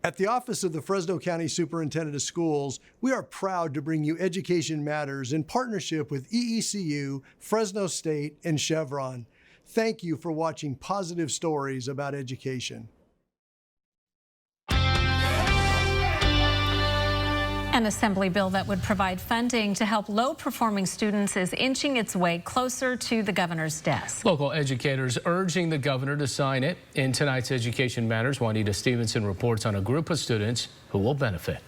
At the Office of the Fresno County Superintendent of Schools, we are proud to bring you Education Matters in partnership with EECU, Fresno State, and Chevron. Thank you for watching positive stories about education. An assembly bill that would provide funding to help low-performing students is inching its way closer to the governor's desk. Local educators urging the governor to sign it. In tonight's Education Matters, Juanita Stevenson reports on a group of students who will benefit.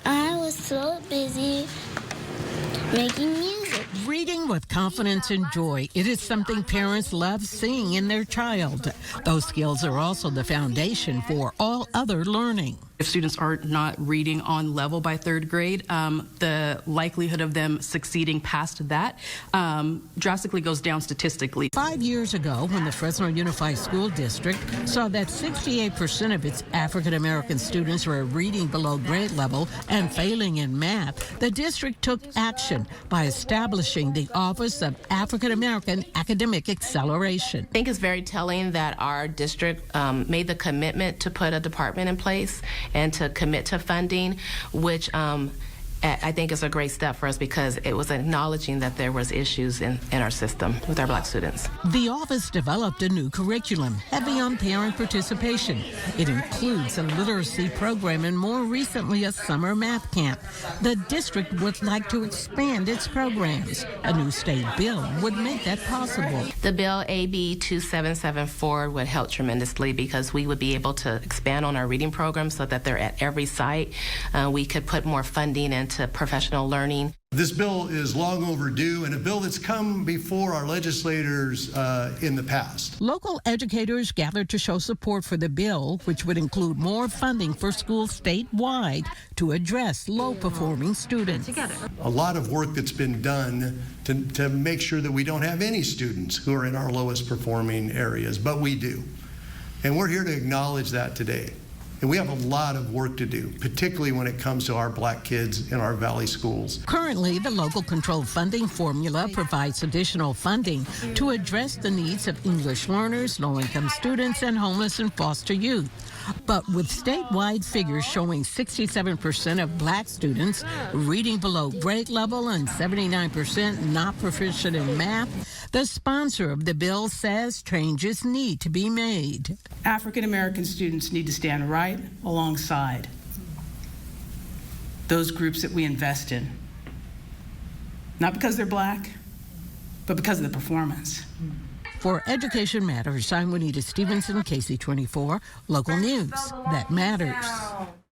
I was so busy making music. Reading with confidence and joy. It is something parents love seeing in their child. Those skills are also the foundation for all other learning. If students are not reading on level by third grade, the likelihood of them succeeding past that drastically goes down statistically. 5 years ago, when the Fresno Unified School District saw that 68% of its African American students were reading below grade level and failing in math, the district took action by establishing the Office of African American Academic Acceleration. I think it's very telling that our district made the commitment to put a department in place and to commit to funding, which I think is a great step for us because it was acknowledging that there was issues in our system with our Black students. The office developed a new curriculum heavy on parent participation. It includes a literacy program and more recently a summer math camp. The district would like to expand its programs. A new state bill would make that possible. The bill AB 2774 would help tremendously because we would be able to expand on our reading programs so that they're at every site. We could put more funding into professional learning. This bill is long overdue and a bill that's come before our legislators in the past. Local educators gathered to show support for the bill, which would include more funding for schools statewide to address low-performing students. A lot of work that's been done to make sure that we don't have any students who are in our lowest performing areas, but we do. And we're here to acknowledge that today. And we have a lot of work to do, particularly when it comes to our Black kids in our Valley schools. Currently, the local controlled funding formula provides additional funding to address the needs of English learners, low-income students, and homeless and foster youth. But with statewide figures showing 67% of Black students reading below grade level and 79% not proficient in math, the sponsor of the bill says changes need to be made. African American students need to stand right alongside those groups that we invest in. Not because they're Black, but because of the performance. For Education Matters, I'm Juanita Stevenson, KC24, local news that matters.